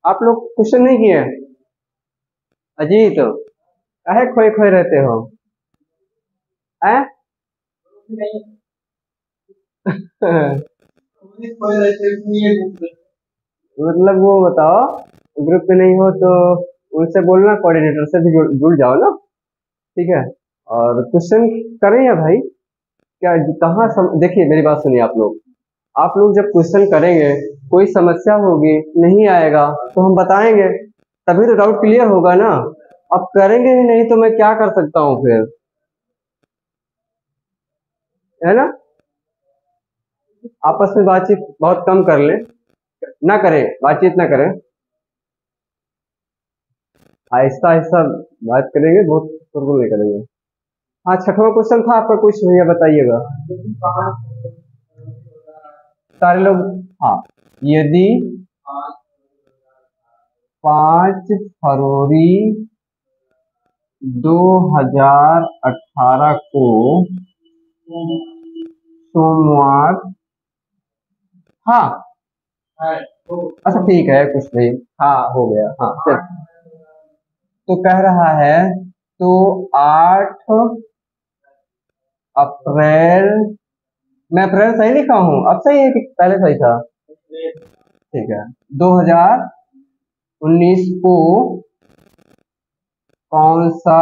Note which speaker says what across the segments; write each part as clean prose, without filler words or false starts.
Speaker 1: आप लोग क्वेश्चन नहीं किए? अजीत, काहे खोए खोए रहते हो? हैं? मतलब वो बताओ, ग्रुप में नहीं हो तो उनसे बोलना, कोऑर्डिनेटर से भी जुड़ जाओ ना। ठीक है। और क्वेश्चन करें या भाई? क्या कहाँ देखिए मेरी बात सुनिए आप लोग जब क्वेश्चन करेंगे, कोई समस्या होगी, नहीं आएगा तो हम बताएंगे, तभी तो डाउट क्लियर होगा ना। अब करेंगे ही नहीं तो मैं क्या कर सकता हूँ फिर? है ना? आपस में बातचीत बहुत कम कर ले, ना करें बातचीत, ना करें, आहिस्ता आहिस्ता बात करेंगे, बहुत शोरगुल नहीं करेंगे। हाँ, छठवां क्वेश्चन था आपका, कुछ भैया बताइएगा। सारे लोग। हाँ, यदि 5 फरवरी 2018 को सोमवार, हाँ, अच्छा ठीक है, कुछ नहीं, हाँ हो गया, हाँ चल। तो कह रहा है, तो 8 अप्रैल, मैं अप्रैल सही लिखा हूँ? अब सही है कि पहले सही था? ठीक है। 2019 को कौन सा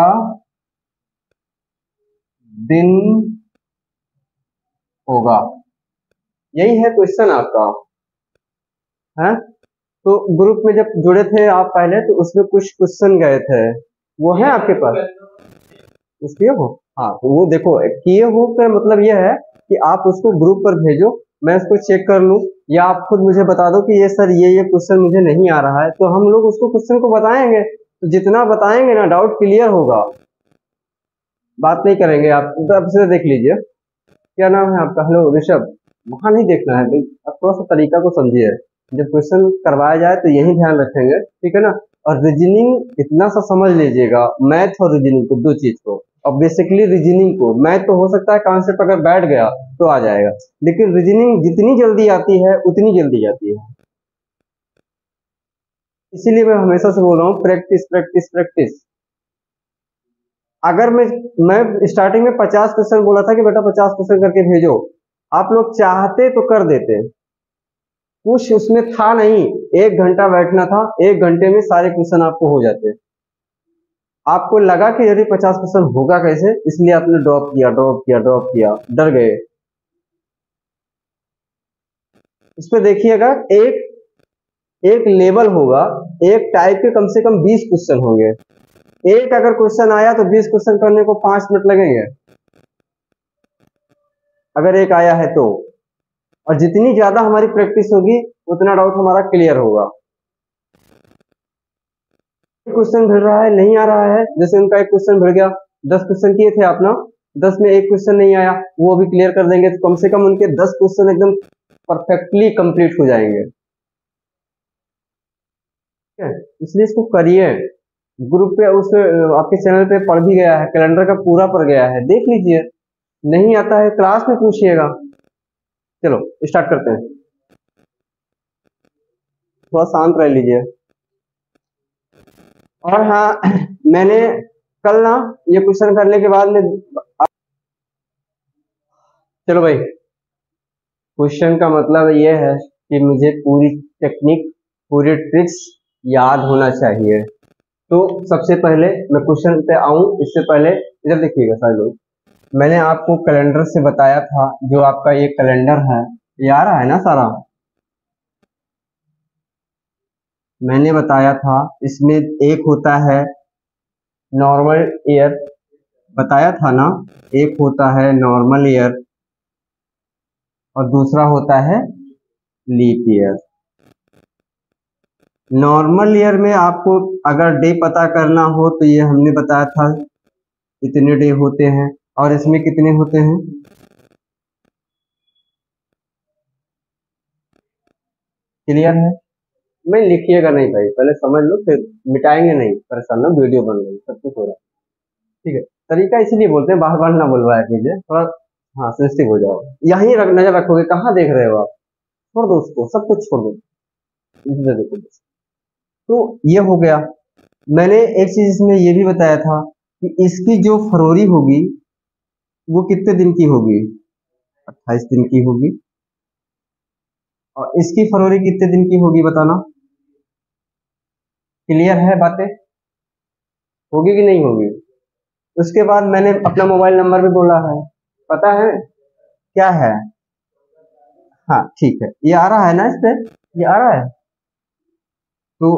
Speaker 1: दिन होगा? यही है क्वेश्चन आपका। है? तो ग्रुप में जब जुड़े थे आप पहले, तो उसमें कुछ क्वेश्चन गए थे, वो है आपके पास? कुछ किए हो? हाँ, तो वो देखो, किए हो का मतलब ये है कि आप उसको ग्रुप पर भेजो, मैं उसको चेक कर लूँ, या आप खुद मुझे बता दो कि ये सर ये क्वेश्चन मुझे नहीं आ रहा है, तो हम लोग उसको क्वेश्चन को बताएंगे, तो जितना बताएंगे ना डाउट क्लियर होगा। बात नहीं करेंगे आप तो, अब से देख लीजिए। क्या नाम है आपका? हेलो ऋषभ। वहां नहीं देखना है भाई, आप थोड़ा सा तरीका को समझिए। जब क्वेश्चन करवाया जाए तो यही ध्यान रखेंगे, ठीक है ना? और रीजनिंग इतना सा समझ लीजिएगा, मैथ और रीजनिंग को, दो चीज को। और बेसिकली रीजनिंग को, मैथ तो हो सकता है कॉन्सेप्ट अगर बैठ गया तो आ जाएगा, लेकिन रीजनिंग जितनी जल्दी आती है उतनी जल्दी जाती है। इसीलिए मैं हमेशा से बोल रहा हूँ, प्रैक्टिस प्रैक्टिस प्रैक्टिस। अगर मैं स्टार्टिंग में 50% बोला था कि बेटा 50% करके भेजो, आप लोग चाहते तो कर देते, कुछ उसमें था नहीं। 1 घंटा बैठना था, 1 घंटे में सारे क्वेश्चन आपको हो जाते। आपको लगा कि यदि 50% होगा कैसे, इसलिए आपने ड्रॉप किया ड्रॉप किया ड्रॉप किया, डर गए। इस पे देखिएगा, एक एक लेवल होगा, एक टाइप के कम से कम 20 क्वेश्चन होंगे। एक अगर क्वेश्चन आया तो 20 क्वेश्चन करने को 5 मिनट लगेंगे, अगर एक आया है तो। और जितनी ज्यादा हमारी प्रैक्टिस होगी, उतना डाउट हमारा क्लियर होगा। क्वेश्चन भिड़ रहा है, नहीं आ रहा है, जैसे उनका एक क्वेश्चन भिड़ गया, 10 क्वेश्चन किए थे आप ना, 10 में एक क्वेश्चन नहीं आया, वो भी क्लियर कर देंगे, तो कम से कम उनके 10 क्वेश्चन एकदम परफेक्टली कंप्लीट हो जाएंगे। ठीक है, इसलिए इसको करिए। ग्रुप पे उस आपके चैनल पे पढ़ भी गया है, कैलेंडर का पूरा पढ़ गया है, देख लीजिए। नहीं आता है क्लास में पूछिएगा। चलो स्टार्ट करते हैं, थोड़ा शांत रह लीजिए। और हाँ, मैंने कल ना ये क्वेश्चन करने के बाद में, चलो भाई, क्वेश्चन का मतलब ये है कि मुझे पूरी टेक्निक, पूरी ट्रिक्स याद होना चाहिए। तो सबसे पहले मैं क्वेश्चन पे आऊं, इससे पहले इधर देखिएगा सारे लोग। मैंने आपको कैलेंडर से बताया था, जो आपका ये कैलेंडर है, ये आ रहा है ना सारा? मैंने बताया था, इसमें एक होता है नॉर्मल ईयर, बताया था ना, एक होता है नॉर्मल ईयर और दूसरा होता है लीप ईयर। नॉर्मल ईयर में आपको अगर डे पता करना हो तो ये हमने बताया था, इतने डे होते हैं, और इसमें कितने होते हैं? क्लियर है? मैं लिखिएगा नहीं भाई, पहले समझ लो, फिर मिटाएंगे नहीं, परेशान ना, वीडियो बन रही, सब कुछ हो रहा है। ठीक है, तरीका इसीलिए बोलते हैं, बार बार ना बुलवाया कीजिए थोड़ा। हाँ, सेंसिटिव हो जाओ, यहीं नजर रखोगे, कहाँ देख रहे हो आप? छोड़ दो उसको, सब कुछ छोड़ दो, इधर देखो बस। तो ये हो गया। मैंने एक चीज इसमें ये भी बताया था कि इसकी जो फरवरी होगी वो कितने दिन की होगी, 28 दिन की होगी। और इसकी फरवरी कितने दिन की होगी बताना। क्लियर है बातें, होगी कि नहीं होगी। उसके बाद मैंने अपना मोबाइल नंबर भी बोला है, पता है क्या है। हाँ ठीक है, ये आ रहा है ना इस पे, ये आ रहा है। तो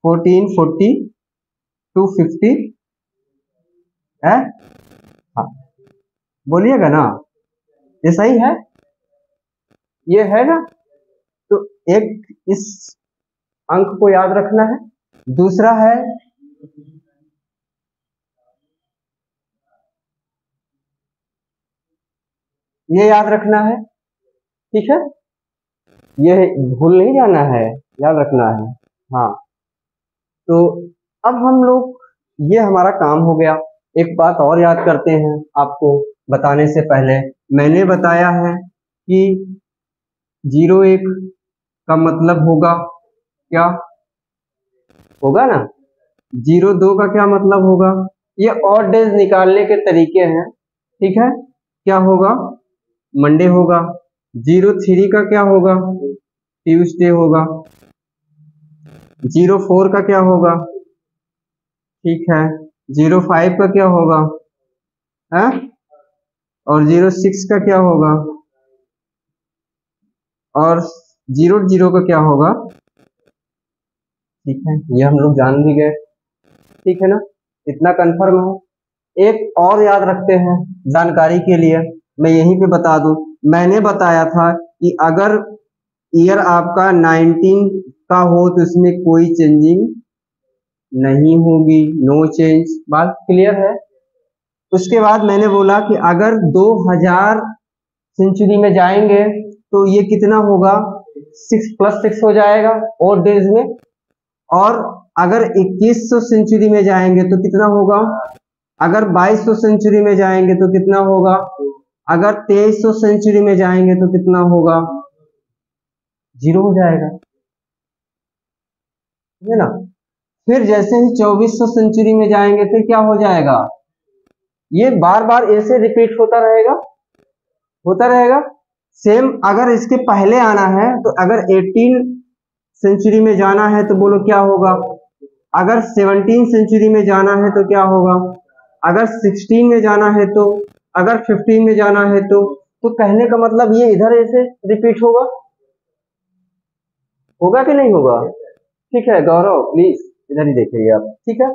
Speaker 1: 1440 250 है। हाँ बोलिएगा ना, ये सही है, ये है ना। तो एक इस अंक को याद रखना है। दूसरा है ये याद रखना है, ठीक है, ये भूल नहीं जाना है, याद रखना है। हाँ तो अब हम लोग, ये हमारा काम हो गया। एक बात और याद करते हैं, आपको बताने से पहले मैंने बताया है कि 01 का मतलब होगा क्या, होगा ना। 02 का क्या मतलब होगा, ये ऑड डेज निकालने के तरीके हैं, ठीक है। क्या होगा, मंडे होगा। 03 का क्या होगा, ट्यूसडे होगा। 04 का क्या होगा, ठीक है। 05 का क्या होगा है, और 06 का क्या होगा, और 00 का क्या होगा, ठीक है। ये हम लोग जान भी गए, ठीक है ना, इतना कंफर्म है। एक और याद रखते हैं जानकारी के लिए, मैं यहीं पे बता दूं, मैंने बताया था कि अगर ईयर आपका 19 का हो तो इसमें कोई चेंजिंग नहीं होगी, नो चेंज, बात क्लियर है। उसके बाद मैंने बोला कि अगर 2000 सेंचुरी में जाएंगे तो ये कितना होगा, 6+6 हो जाएगा और डेज में। और अगर 2100 सेंचुरी में जाएंगे तो कितना होगा, अगर 2200 सेंचुरी में जाएंगे तो कितना होगा, अगर 2300 सेंचुरी में जाएंगे तो कितना होगा, 0 हो जाएगा, है ना। फिर जैसे ही 2400 सेंचुरी में जाएंगे फिर क्या हो जाएगा, ये बार बार ऐसे रिपीट होता रहेगा, होता रहेगा। सेम अगर इसके पहले आना है तो अगर 18 सेंचुरी में जाना है तो बोलो क्या होगा, अगर 17 सेंचुरी में जाना है तो क्या होगा, अगर 16 में जाना है तो, अगर 15 में जाना है तो कहने का मतलब ये इधर ऐसे रिपीट होगा, होगा कि नहीं होगा। ठीक है गौरव प्लीज इधर ही देखिए आप, ठीक है।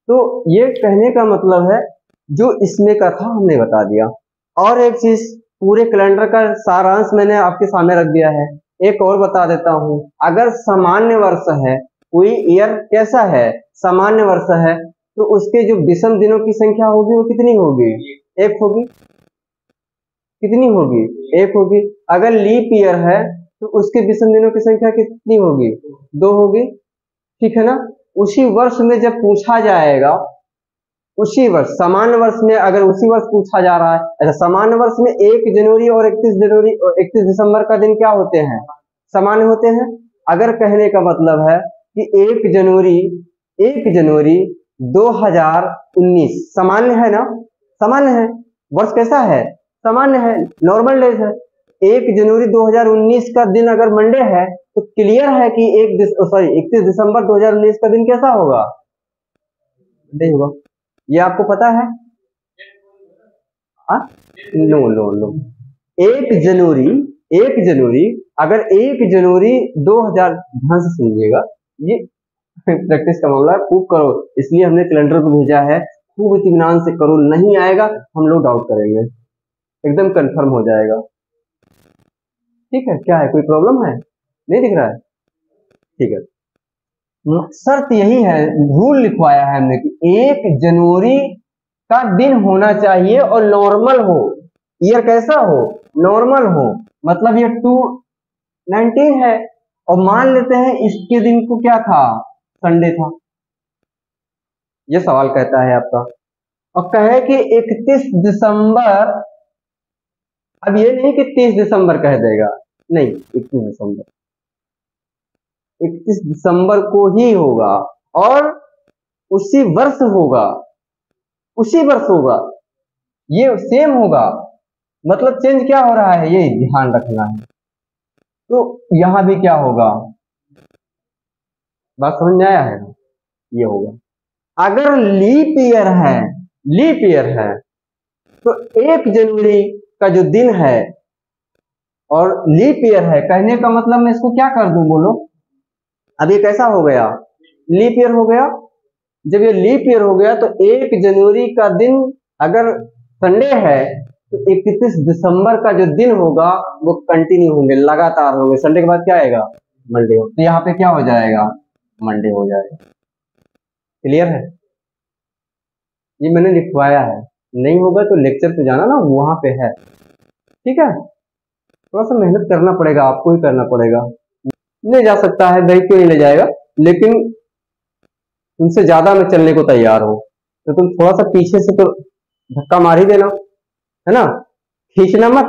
Speaker 1: तो ये कहने का मतलब है जो इसमें का था हमने बता दिया। और एक चीज, पूरे कैलेंडर का सारांश मैंने आपके सामने रख दिया है। एक और बता देता हूं, अगर सामान्य वर्ष है, कोई ईयर कैसा है, सामान्य वर्ष है, तो उसके जो विषम दिनों की संख्या होगी वो कितनी होगी, एक होगी। कितनी होगी, एक होगी। अगर लीप ईयर है तो उसके विषम दिनों की संख्या कितनी होगी, 2 होगी, ठीक है ना। उसी वर्ष में जब पूछा जाएगा, उसी वर्ष सामान्य वर्ष में अगर उसी वर्ष पूछा जा रहा है, अच्छा सामान्य वर्ष में 1 जनवरी और 31 दिसंबर का दिन क्या होते हैं, सामान्य होते हैं। अगर कहने का मतलब है कि 1 जनवरी 2019 सामान्य है ना, सामान्य है, वर्ष कैसा है, सामान्य है, नॉर्मल डेज है। 1 जनवरी 2019 का दिन अगर मंडे है तो क्लियर है कि 31 दिसंबर 2019 का दिन कैसा होगा, मंडे होगा। ये आपको पता है। नो नो नो, 1 जनवरी, 1 जनवरी, अगर 1 जनवरी 2000, ध्यान से सुनिएगा, ये प्रैक्टिस का मामला है, खूब करो, इसलिए हमने कैलेंडर को भेजा है, खूब इत्मीनान से करो, नहीं आएगा हम लोग डाउट करेंगे, एकदम कंफर्म हो जाएगा, ठीक है। क्या है, कोई प्रॉब्लम है, नहीं दिख रहा है, ठीक है। शर्त यही है, रूल लिखवाया है हमने कि 1 जनवरी का दिन होना चाहिए और नॉर्मल हो, ईयर कैसा हो, नॉर्मल हो, मतलब ये 219 है, और मान लेते हैं इसके दिन को क्या था, संडे था, ये सवाल कहता है आपका। और कहे कि 31 दिसंबर, अब ये नहीं कि 30 दिसंबर कह देगा, नहीं 31 दिसंबर, 31 दिसंबर को ही होगा और उसी वर्ष होगा, उसी वर्ष होगा, ये सेम होगा। मतलब चेंज क्या हो रहा है ये ध्यान रखना है। तो यहां भी क्या होगा, बात समझ में आया है, ये होगा। अगर लीप ईयर है, लीप ईयर है तो 1 जनवरी का जो दिन है और लीप ईयर है, कहने का मतलब मैं इसको क्या कर दूं बोलो, अब ये कैसा हो गया, लीप ईयर हो गया। जब ये लीप ईयर हो गया तो 1 जनवरी का दिन अगर संडे है तो 31 दिसंबर का जो दिन होगा वो कंटिन्यू होंगे, लगातार होंगे। संडे के बाद क्या आएगा, मंडे हो, तो यहाँ पे क्या हो जाएगा, मंडे हो जाएगा। क्लियर है, ये मैंने लिखवाया है, नहीं होगा तो लेक्चर पे जाना ना, वहां पे है। ठीक है, थोड़ा सा मेहनत करना पड़ेगा, आपको ही करना पड़ेगा। ले जा सकता है भाई, क्यों नहीं ले जाएगा, लेकिन तुमसे ज्यादा मैं चलने को तैयार हूं, तो तुम थोड़ा सा पीछे से तो धक्का मार ही देना, है ना, खींचना मत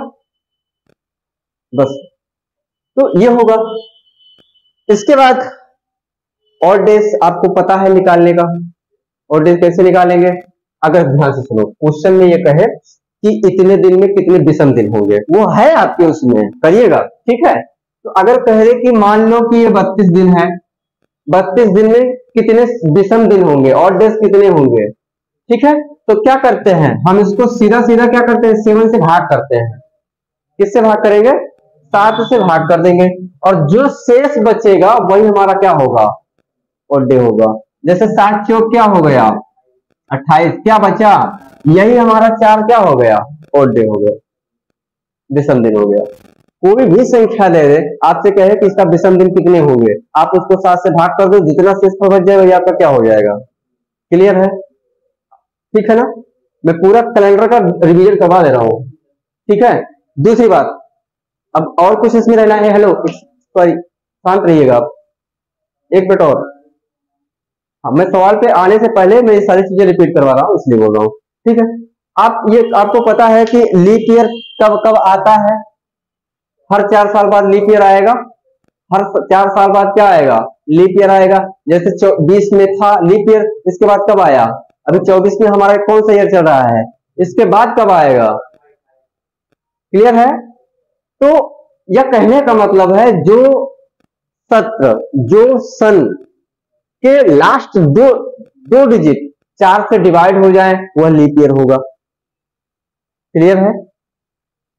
Speaker 1: बस। तो ये होगा। इसके बाद और डेज आपको पता है निकालने का, और डेज कैसे निकालेंगे, अगर ध्यान से सुनो, क्वेश्चन में ये कहे कि इतने दिन में कितने विषम दिन होंगे, वो है आपके उसमें, करिएगा। ठीक है, तो अगर कह रहे कि मान लो कि ये 32 दिन है, 32 दिन में कितने विषम दिन होंगे, और डेज कितने होंगे। ठीक है, तो क्या करते हैं हम, इसको सीधा सीधा क्या करते हैं, 7 से भाग करते हैं। किससे भाग करेंगे, 7 से भाग कर देंगे, और जो शेष बचेगा वही हमारा क्या होगा, और डे होगा। जैसे 7 चौक क्या हो गया 28, क्या बचा, यही हमारा 4 क्या हो गया, और डे हो गया, विषम दिन हो गया। कोई भी संख्या दे दे, आपसे कहे कि इसका विषम दिन कितने होंगे, आप उसको 7 से भाग कर दो, जितना शेष बच जाएगा वही आपका क्या हो जाएगा। क्लियर है, ठीक है ना, मैं पूरा कैलेंडर का रिवीजन करवा दे रहा हूं। ठीक है, दूसरी बात, अब और कुछ इसमें रहना है, हेलो सॉरी शांत रहिएगा आप, एक मिनट और। हाँ, मैं सवाल पे आने से पहले मैं ये सारी चीजें रिपीट करवा रहा हूँ, इसलिए बोल रहा हूँ। ठीक है, आप ये आपको पता है कि लीप ईयर कब कब आता है, हर 4 साल बाद लीप ईयर आएगा, हर 4 साल बाद क्या आएगा, लीप ईयर आएगा। जैसे 20 में था लीप ईयर, इसके बाद कब आया, अभी 24 में हमारा कौन सा ईयर चल रहा है, इसके बाद कब आएगा। क्लियर है, तो यह कहने का मतलब है जो सत्र, जो सन के लास्ट दो डिजिट 4 से डिवाइड हो जाए वह लीप ईयर होगा। क्लियर है,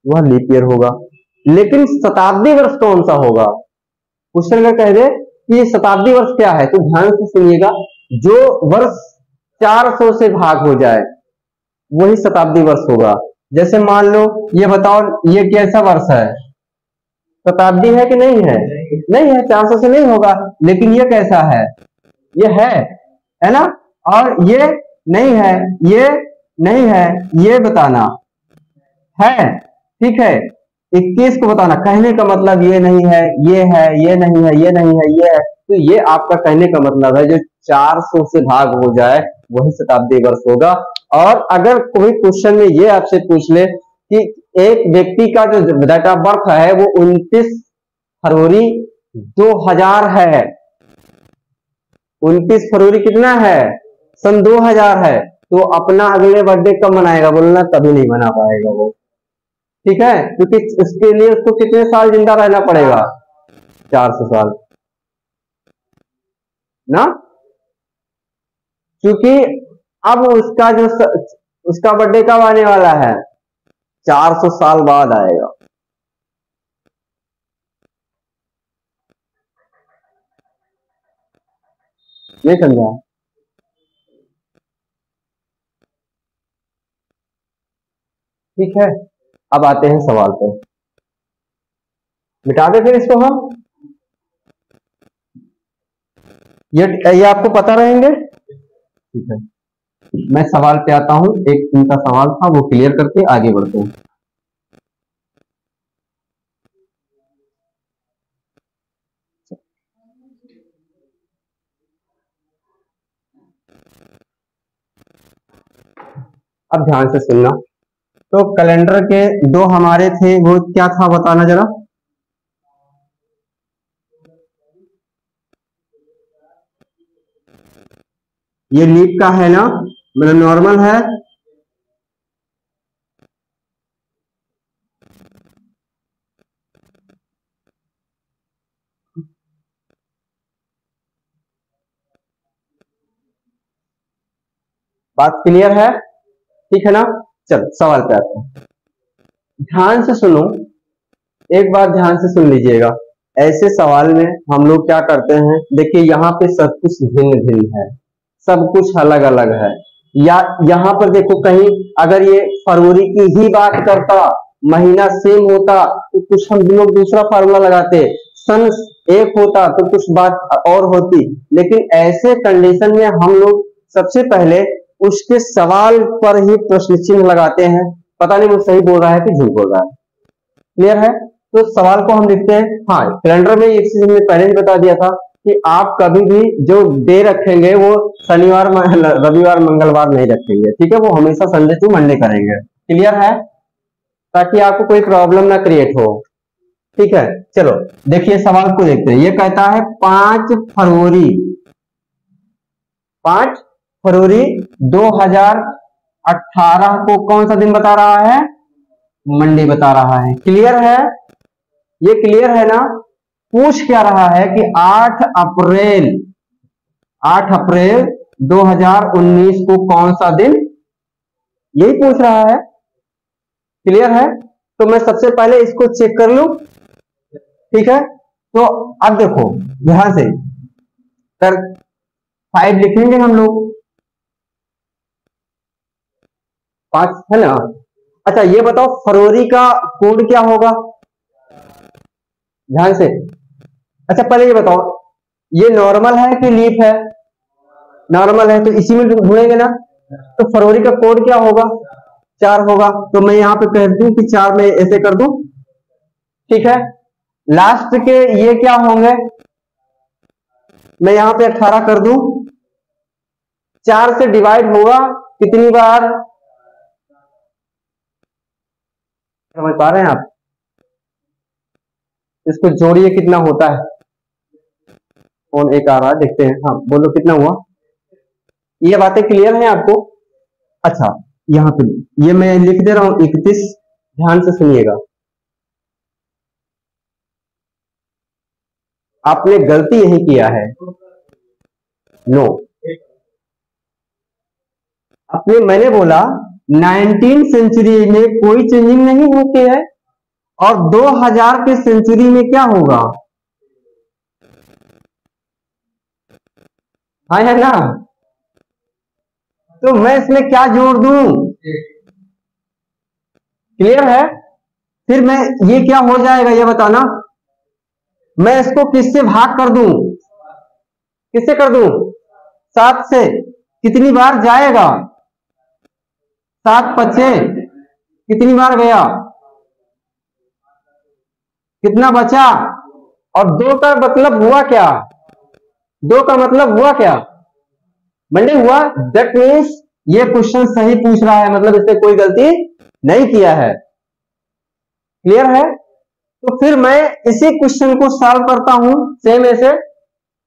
Speaker 1: वह लीप ईयर होगा। लेकिन शताब्दी वर्ष कौन सा होगा, क्वेश्चन में कह दे कि शताब्दी वर्ष क्या है, तो ध्यान से सुनिएगा, जो वर्ष 400 से भाग हो जाए वही शताब्दी वर्ष होगा। जैसे मान लो, ये बताओ ये कैसा वर्ष है, शताब्दी है कि नहीं है, नहीं है, 400 से नहीं होगा। लेकिन ये कैसा है, ये है ना, और ये नहीं है, ये नहीं है, ये बताना है। ठीक है, 21 को बताना, कहने का मतलब ये नहीं है, ये है, ये नहीं है, ये नहीं है, ये है, तो ये आपका कहने का मतलब है जो 400 से भाग हो जाए वही शताब्दी वर्ष होगा। और अगर कोई क्वेश्चन में ये आपसे पूछ ले कि एक व्यक्ति का जो डेट ऑफ बर्थ है वो 29 फरवरी 2000 है, 29 फरवरी कितना है, सन 2000 है, तो अपना अगले बर्थडे कब मनाएगा, बोलना कभी नहीं मना पाएगा वो। ठीक है, क्योंकि उसके लिए उसको कितने साल जिंदा रहना पड़ेगा, 400 साल ना, क्योंकि अब उसका जो उसका बर्थडे कब आने वाला है, 400 साल बाद आएगा। नहीं समझा, ठीक है, अब आते हैं सवाल पे, मिटा दे फिर इसको हम, ये आपको पता रहेंगे। ठीक है, मैं सवाल पे आता हूं, एक उनका सवाल था वो क्लियर करके आगे बढ़ते हैं। अब ध्यान से सुनना, तो कैलेंडर के दो हमारे थे, वो क्या था बताना जरा, ये लीप का है ना, मतलब नॉर्मल है। बात क्लियर है? ठीक है ना। चल सवाल पे आते हैं, ध्यान से सुनो, एक बार ध्यान से सुन लीजिएगा। ऐसे सवाल में हम लोग क्या करते हैं, देखिए यहाँ पे सब कुछ भिन्न भिन्न है, सब कुछ अलग अलग है। या यहाँ पर देखो कहीं अगर ये फरवरी की ही बात करता, महीना सेम होता तो कुछ हम लोग दूसरा फार्मूला लगाते, सन एक होता तो कुछ बात और होती। लेकिन ऐसे कंडीशन में हम लोग सबसे पहले उसके सवाल पर ही प्रश्न चिन्ह लगाते हैं। पता नहीं वो सही बोल रहा है कि झूठ बोल रहा है। क्लियर है? तो सवाल को हम लिखते हैं। हाँ, कैलेंडर में एक चीज हमने पहले ही बता दिया था कि आप कभी भी जो डे रखेंगे वो शनिवार, रविवार, मंगलवार नहीं रखेंगे, ठीक है? वो हमेशा संडे टू मंडे करेंगे। क्लियर है? ताकि आपको कोई प्रॉब्लम ना क्रिएट हो। ठीक है, चलो देखिए सवाल को देखते हैं। ये कहता है 5 फरवरी 2018 को कौन सा दिन बता रहा है? मंडे बता रहा है। क्लियर है? ये क्लियर है ना? पूछ क्या रहा है कि 8 अप्रैल 2019 को कौन सा दिन, यही पूछ रहा है। क्लियर है? तो मैं सबसे पहले इसको चेक कर लूं। ठीक है, तो अब देखो ध्यान से, कर 5 लिखेंगे हम लोग, 5 है ना। अच्छा ये बताओ फरवरी का कोड क्या होगा? ध्यान से। अच्छा पहले ये बताओ, ये नॉर्मल है कि लीप है? नॉर्मल है, तो इसी में ढूंढेंगे ना। तो फरवरी का कोड क्या होगा? 4 होगा। तो मैं यहां पे कह दूं कि 4 में ऐसे कर दूं। ठीक है, लास्ट के ये क्या होंगे? मैं यहां पे 18 कर दूं। 4 से डिवाइड होगा कितनी बार? समझ पा रहे हैं आप? इसको जोड़िए, कितना होता है? कौन एक आ रहा है, देखते हैं। हाँ बोलो कितना हुआ? ये बातें क्लियर हैं आपको? अच्छा यहां पे ये मैं लिख दे रहा हूं 31, ध्यान से सुनिएगा। आपने गलती यही किया है। नो, अपने मैंने बोला 19 सेंचुरी में कोई चेंजिंग नहीं होती है, और 2000 के सेंचुरी में क्या होगा? हाँ है ना? तो मैं इसमें क्या जोड़ दूं? क्लियर है? फिर मैं ये क्या हो जाएगा ये बताना। मैं इसको किससे भाग कर दूं? किससे कर दूं? 7 से। कितनी बार जाएगा? 7 5 कितनी बार गया? कितना बचा? और 2 का मतलब हुआ क्या? 2 का मतलब हुआ क्या? मंडे हुआ। दैट मीन्स ये क्वेश्चन सही पूछ रहा है, मतलब इसने कोई गलती नहीं किया है। क्लियर है? तो फिर मैं इसी क्वेश्चन को सॉल्व करता हूं सेम ऐसे।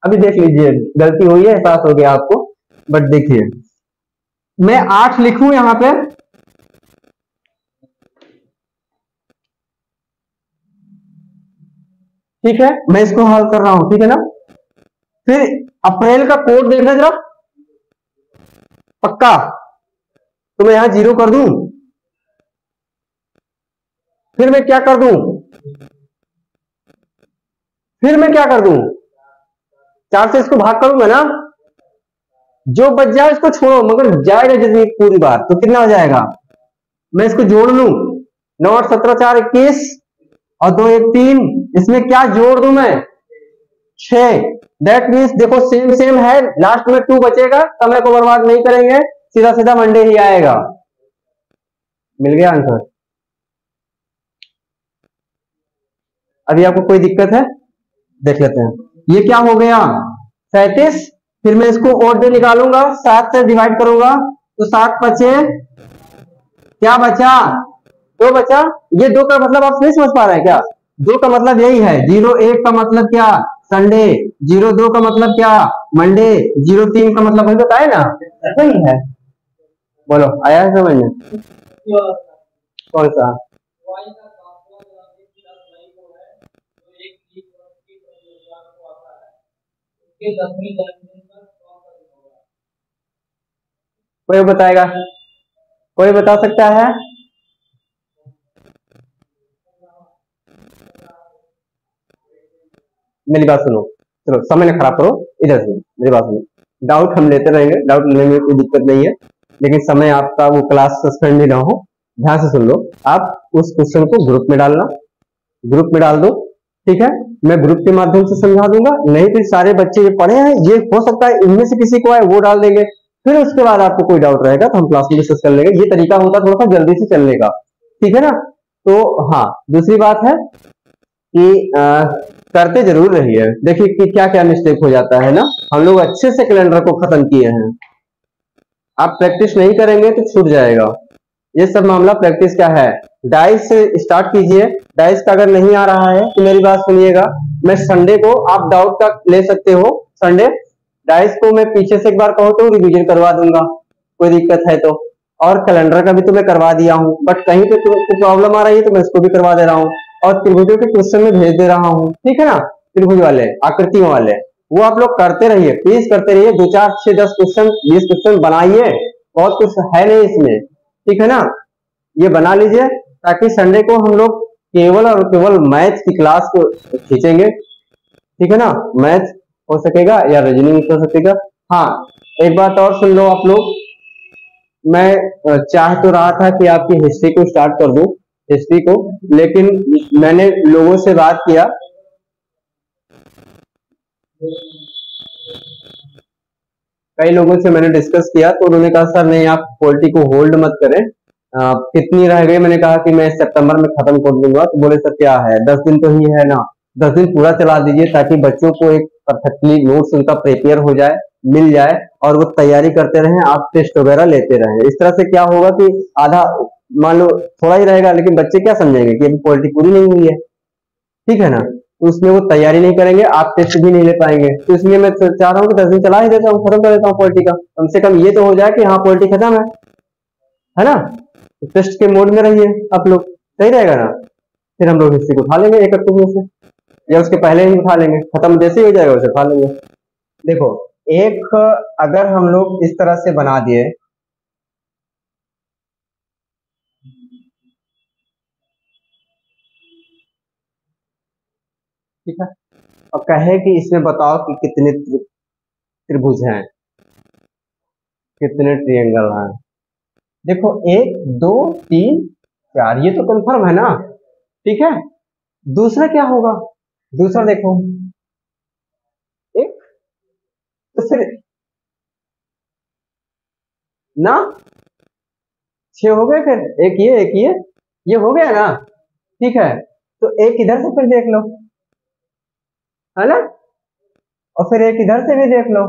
Speaker 1: अभी देख लीजिए, गलती हुई है, एहसास हो गया आपको, बट देखिए मैं 8 लिखूं यहां पे। ठीक है, मैं इसको हल कर रहा हूं, ठीक है ना। फिर अप्रैल का कोड देखना जरा, पक्का। तो मैं यहां 0 कर दूं। फिर मैं क्या कर दूं? फिर मैं क्या कर दूं? 4 से इसको भाग करूंगा ना, जो बच जाए इसको छोड़ो, मगर जाएगा जैसे पूरी बार तो कितना हो जाएगा? मैं इसको जोड़ लूं, 9 8 17 4 21 और 2 1 3, इसमें क्या जोड़ दूं मैं? 6। दैट मीन्स देखो सेम सेम है, लास्ट में 2 बचेगा, समय को बर्बाद नहीं करेंगे, सीधा सीधा मंडे ही आएगा। मिल गया आंसर? अभी आपको कोई दिक्कत है? देख लेते हैं। ये क्या हो गया? 37। फिर मैं इसको और डे निकालूंगा, 7 से डिवाइड करूंगा तो 7 5 क्या बचा? 2 बचा। ये 2 का मतलब आप नहीं समझ पा रहे हैं क्या? 2 का मतलब यही है, 0 1 का मतलब क्या? संडे। 0 2 का मतलब क्या? मंडे 03 का मतलब वही बताए ना, वही है। बोलो, आया है समझ में? कौन सा? कोई बताएगा? कोई बता सकता है? मेरी बात सुनो, चलो समय ना खराब करो, इधर सुनो मेरी बात सुनो। डाउट हम लेते रहेंगे, डाउट लेने में कोई दिक्कत नहीं है, लेकिन समय आपका वो क्लास सस्पेंड नहीं ना हो। ध्यान से सुन लो। आप उस क्वेश्चन को ग्रुप में डालना, ग्रुप में डाल दो, ठीक है? मैं ग्रुप के माध्यम से समझा दूंगा, नहीं तो सारे बच्चे ये पढ़े हैं, ये हो सकता है इनमें से किसी को आए, वो डाल देंगे। फिर उसके बाद आपको कोई डाउट रहेगा तो हम क्लास में डिस्कस कर लेंगे। ये तरीका होता है थोड़ा सा जल्दी से चलने का, ठीक है ना? तो हाँ, दूसरी बात है कि करते जरूर रहिए। देखिए कि क्या क्या मिस्टेक हो जाता है ना, हम लोग अच्छे से कैलेंडर को खत्म किए हैं, आप प्रैक्टिस नहीं करेंगे तो छूट जाएगा। ये सब मामला प्रैक्टिस का है। डाइस से स्टार्ट कीजिए। डाइस का अगर नहीं आ रहा है तो मेरी बात सुनिएगा, मैं संडे को आप डाउट का ले सकते हो। संडे डाइस को मैं पीछे से एक बार कहूँ तो रिवीजन करवा दूंगा, कोई दिक्कत है तो। और कैलेंडर का भी तो मैं करवा दिया हूँ, बट कहीं पे तुमको प्रॉब्लम आ रही है तो मैं इसको भी करवा दे रहा हूँ। और त्रिभुजों के क्वेश्चन में भेज दे रहा हूँ, ठीक है ना? त्रिभुज वाले, आकृतियों वाले, वो आप लोग करते रहिए, प्लीज करते रहिए। 2 4 6 10 क्वेश्चन 20 क्वेश्चन बनाइए, बहुत कुछ है नहीं इसमें, ठीक है ना? ये बना लीजिए ताकि संडे को हम लोग केवल और केवल मैथ की क्लास को खींचेंगे, ठीक है ना? मैथ हो सकेगा या रीजनिंग हो सकेगा। हाँ, एक बात और सुन लो आप लोग, मैं चाह तो रहा था कि आपकी हिस्ट्री को स्टार्ट कर दूं, हिस्ट्री को, लेकिन मैंने लोगों से बात किया, कई लोगों से मैंने डिस्कस किया तो उन्होंने कहा सर नहीं, आप पॉलिटी को होल्ड मत करें। कितनी रह गई? मैंने कहा कि मैं सितंबर में खत्म कर दूंगा। तो बोले सर क्या है, 10 दिन तो ही है ना, 10 दिन पूरा चला दीजिए ताकि बच्चों को एक परफेक्टली नोट्स उनका प्रिपेयर हो जाए, मिल जाए, और वो तैयारी करते रहें, आप टेस्ट वगैरह लेते रहें। इस तरह से क्या होगा कि आधा, मान लो थोड़ा ही रहेगा, लेकिन बच्चे क्या समझेंगे कि अभी पॉलिटी पूरी नहीं हुई है, ठीक है ना? तो उसमें वो तैयारी नहीं करेंगे, आप टेस्ट भी नहीं ले पाएंगे। तो इसलिए मैं चाह रहा हूँ कि 10 दिन चला ही देता हूँ, खत्म कर देता हूँ पॉलिटी का, कम से कम ये तो हो जाए कि हाँ पॉलिटी खत्म है ना? तो टेस्ट के मोड में रहिए आप लोग, सही रहेगा ना? फिर हम लोग हिस्ट्री को उठा लेंगे 1 अक्टूबर से, या उसके पहले ही उठा लेंगे, खत्म जैसे ही हो जाएगा उसे उठा लेंगे। देखो, एक अगर हम लोग इस तरह से बना दिए, ठीक है, और कहे कि इसमें बताओ कि कितने त्रिभुज हैं, कितने ट्रिएंगल हैं। देखो 1 2 3 4, ये तो कंफर्म है ना, ठीक है? दूसरा क्या होगा? दूसरा देखो, एक, तो फिर ना 6 हो गए, फिर एक ये हो गया ना, ठीक है? तो एक इधर से फिर देख लो, है ना? और फिर एक इधर से भी देख लो,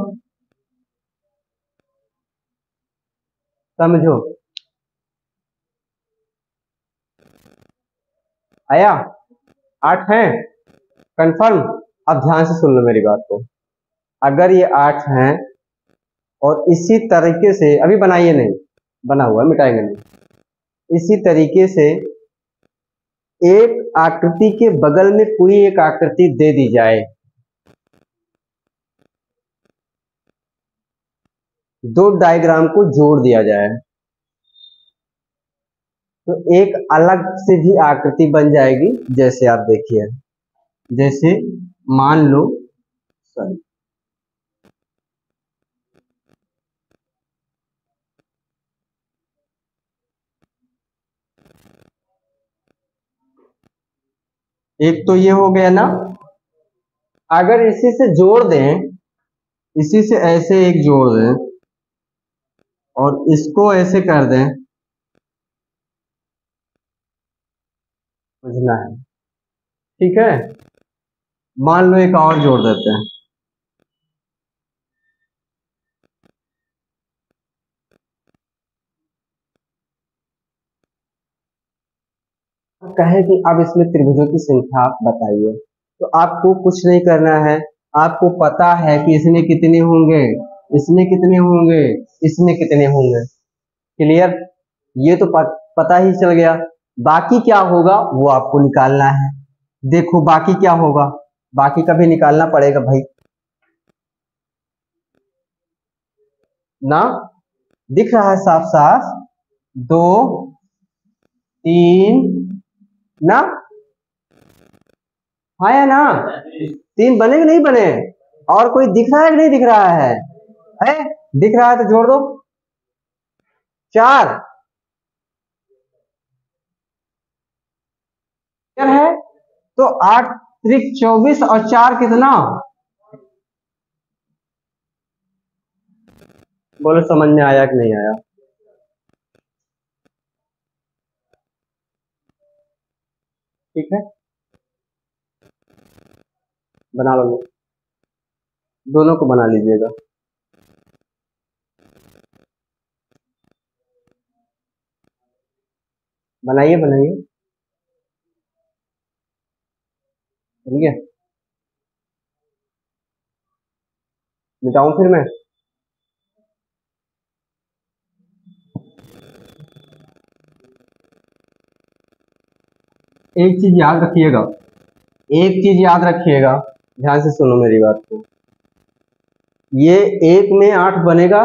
Speaker 1: समझो, आया? 8 हैं कंफर्म। अब ध्यान से सुन लो मेरी बात को, अगर ये 8 हैं और इसी तरीके से, अभी बनाइए नहीं, बना हुआ है मिटाएंगे नहीं, इसी तरीके से एक आकृति के बगल में कोई एक आकृति दे दी जाए, 2 डायग्राम को जोड़ दिया जाए, तो एक अलग से भी आकृति बन जाएगी। जैसे आप देखिए, जैसे मान लो, सॉरी, एक तो ये हो गया ना, अगर इसी से जोड़ दें, इसी से ऐसे एक जोड़ दें और इसको ऐसे कर दें, समझना है, ठीक है? मान लो एक और जोड़ देते हैं, कहें कि अब इसमें त्रिभुजों की संख्या आप बताइए, तो आपको कुछ नहीं करना है, आपको पता है कि इसमें कितने होंगे, इसमें कितने होंगे, इसमें कितने होंगे। क्लियर? ये तो पता ही चल गया। बाकी क्या होगा वो आपको निकालना है। देखो बाकी क्या होगा, बाकी का भी निकालना पड़ेगा भाई ना। दिख रहा है साफ साफ, 2 3 ना, हाँ या ना? 3 बने कि नहीं बने? और कोई दिख रहा है कि नहीं दिख रहा है? दिख रहा है तो जोड़ दो 4 है तो 8 त्रिक 24 और 4 कितना? बोलो समझ में आया कि नहीं आया? ठीक है, बना लो, दोनों को बना लीजिएगा। बनाइए बनाइए, ठीक है। मिटाऊं फिर मैं? एक चीज याद रखिएगा, एक चीज याद रखिएगा, ध्यान से सुनो मेरी बात को। ये 1 में 8 बनेगा,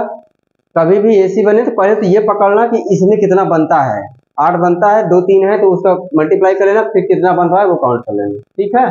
Speaker 1: कभी भी ऐसी बने तो पहले तो ये पकड़ना कि इसमें कितना बनता है। 8 बनता है, 2 3 है तो उसका मल्टीप्लाई कर लेना, फिर कितना बन रहा है वो काउंट कर लेना, ठीक है।